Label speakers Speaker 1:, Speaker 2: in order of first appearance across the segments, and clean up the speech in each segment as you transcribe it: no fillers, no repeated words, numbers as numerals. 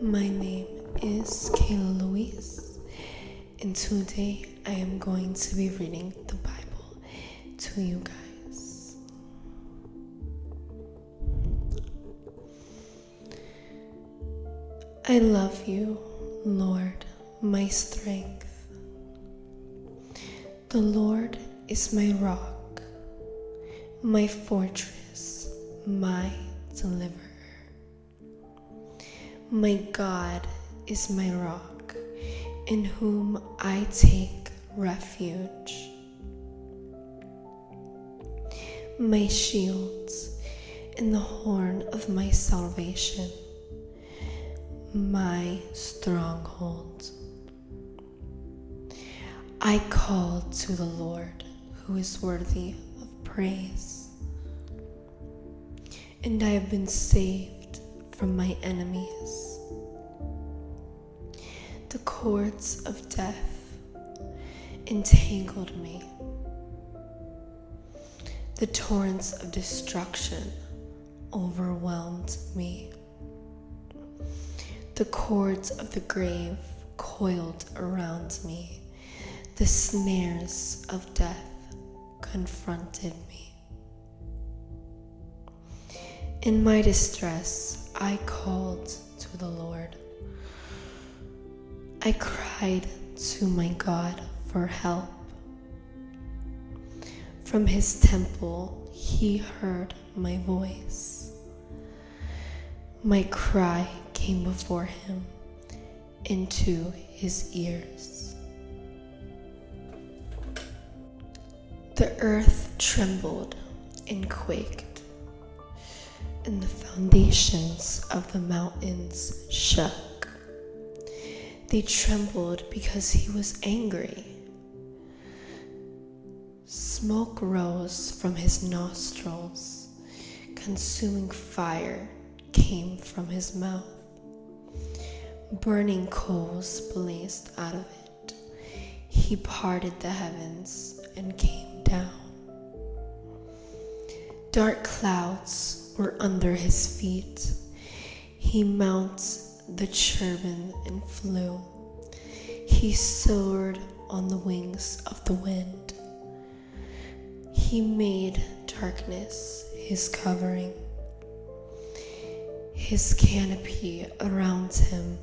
Speaker 1: My name is Kayla Louise, and today I am going to be reading the Bible to you guys. I love you, Lord, my strength. The Lord is my rock, my fortress, my deliverer. My God is my rock, in whom I take refuge. My shield and the horn of my salvation, my stronghold. I called to the Lord, who is worthy of praise, and I have been saved from my enemies. The cords of death entangled me. The torrents of destruction overwhelmed me. The cords of the grave coiled around me. The snares of death confronted me. In my distress, I called to the Lord. I cried to my God for help. From his temple, he heard my voice. My cry came before him into his ears. The earth trembled and quaked, and the foundations of the mountains shook. They trembled because he was angry. Smoke rose from his nostrils. Consuming fire came from his mouth. Burning coals blazed out of it. He parted the heavens and came down. Dark clouds were under his feet. He mounted the cherubim and flew. He soared on the wings of the wind. He made darkness his covering, his canopy around him.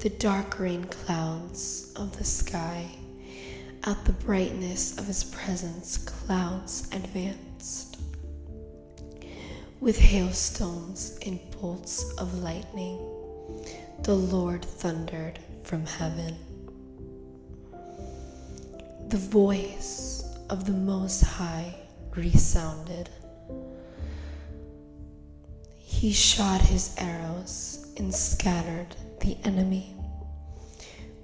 Speaker 1: The dark rain clouds of the sky, at the brightness of his presence, clouds advanced. With hailstones and bolts of lightning, the Lord thundered from heaven. The voice of the Most High resounded. He shot his arrows and scattered the enemy.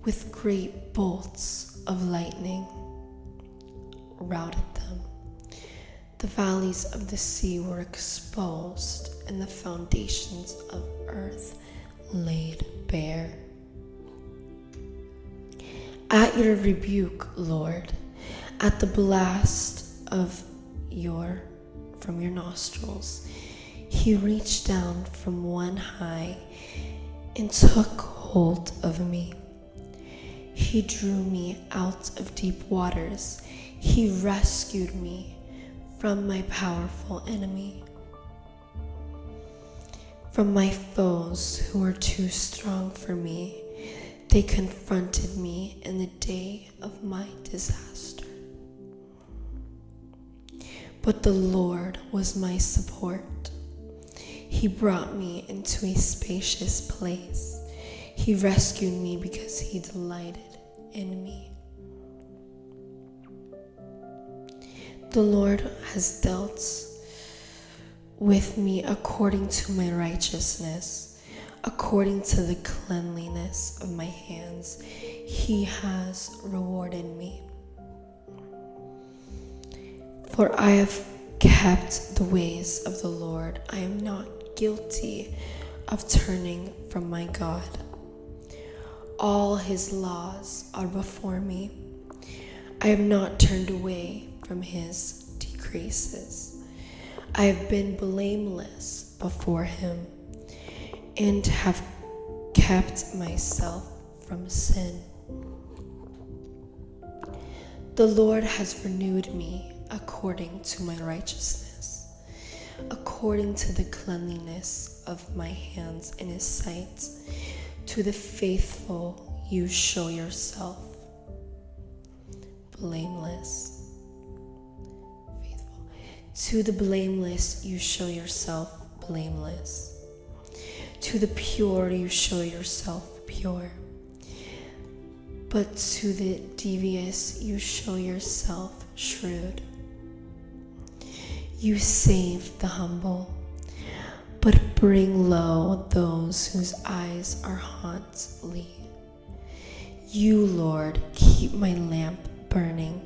Speaker 1: With great bolts of lightning, routed them. The valleys of the sea were exposed, and the foundations of earth laid bare. At your rebuke, Lord, at the blast from your nostrils, he reached down from on high and took hold of me. He drew me out of deep waters. He rescued me from my powerful enemy, from my foes who were too strong for me. They confronted me in the day of my disaster. But the Lord was my support. He brought me into a spacious place. He rescued me because he delighted in me. The Lord has dealt with me according to my righteousness, according to the cleanliness of my hands. He has rewarded me. For I have kept the ways of the Lord. I am not guilty of turning from my God. All his laws are before me. I have not turned away from his decreases. I have been blameless before him, and have kept myself from sin. The Lord has renewed me according to my righteousness, according to the cleanliness of my hands in his sight. To the faithful you show yourself blameless. Faithful. To the blameless you show yourself blameless. To the pure you show yourself pure. But to the devious you show yourself shrewd. You save the humble, but bring low those whose eyes are haughty. You, Lord, keep my lamp burning.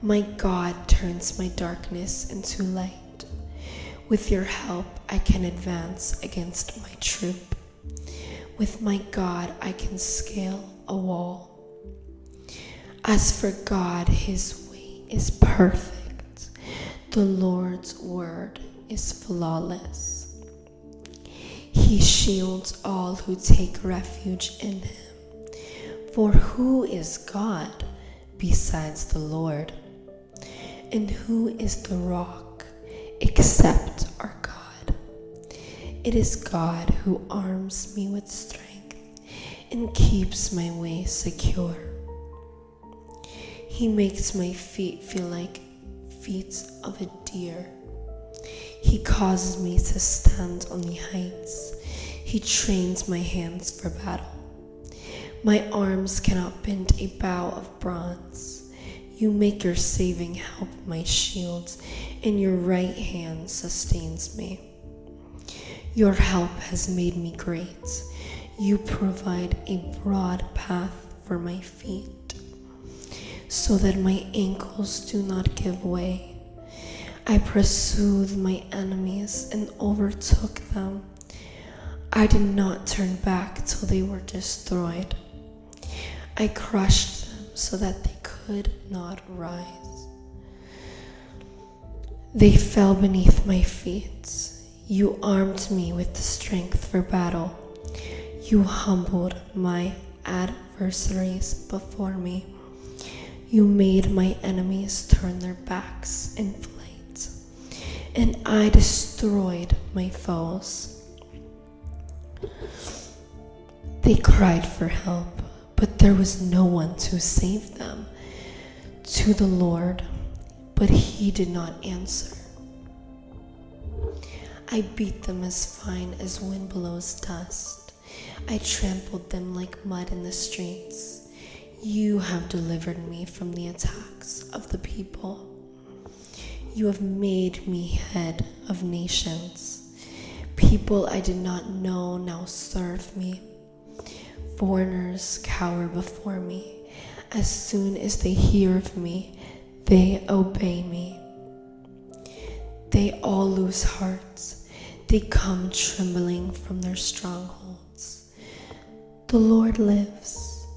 Speaker 1: My God turns my darkness into light. With your help, I can advance against my troop. With my God, I can scale a wall. As for God, his way is perfect. The Lord's word is flawless. He shields all who take refuge in him. For who is God besides the Lord? And who is the rock except our God? It is God who arms me with strength and keeps my way secure. He makes my feet feel like feet of a deer. He causes me to stand on the heights. He trains my hands for battle. My arms cannot bend a bow of bronze. You make your saving help my shield, and your right hand sustains me. Your help has made me great. You provide a broad path for my feet, so that my ankles do not give way. I pursued my enemies and overtook them. I did not turn back till they were destroyed. I crushed them so that they could not rise. They fell beneath my feet. You armed me with the strength for battle. You humbled my adversaries before me. You made my enemies turn their backs in flight, and I destroyed my foes. They cried for help, but there was no one to save them. To the Lord, but he did not answer. I beat them as fine as wind blows dust. I trampled them like mud in the streets. You have delivered me from the attacks of the people. You have made me head of nations. People I did not know now serve me. Foreigners cower before me. As soon as they hear of me, they obey me. They all lose hearts. They come trembling from their strongholds. The Lord lives.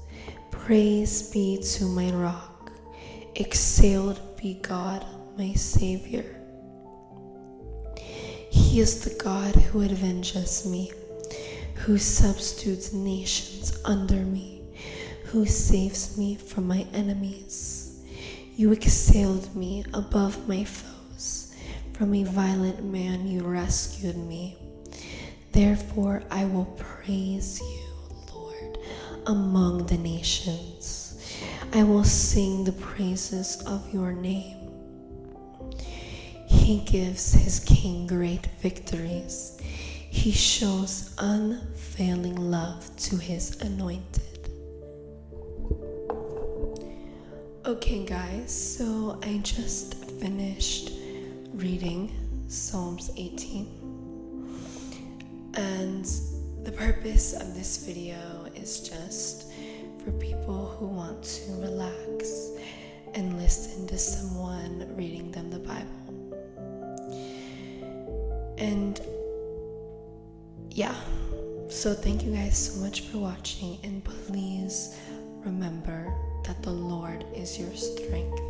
Speaker 1: Praise be to my rock. Exalted be God, my Savior. He is the God who avenges me, who substitutes nations under me, who saves me from my enemies. You exalted me above my foes. From a violent man you rescued me. Therefore I will praise you, Lord, among the nations. I will sing the praises of your name. He gives his king great victories. He shows unfailing love to his anointed. Okay guys, so I just finished reading Psalms 18, and the purpose of this video is just for people who want to relax and listen to someone reading them the Bible. And yeah, so thank you guys so much for watching, and please remember that the Lord is your strength.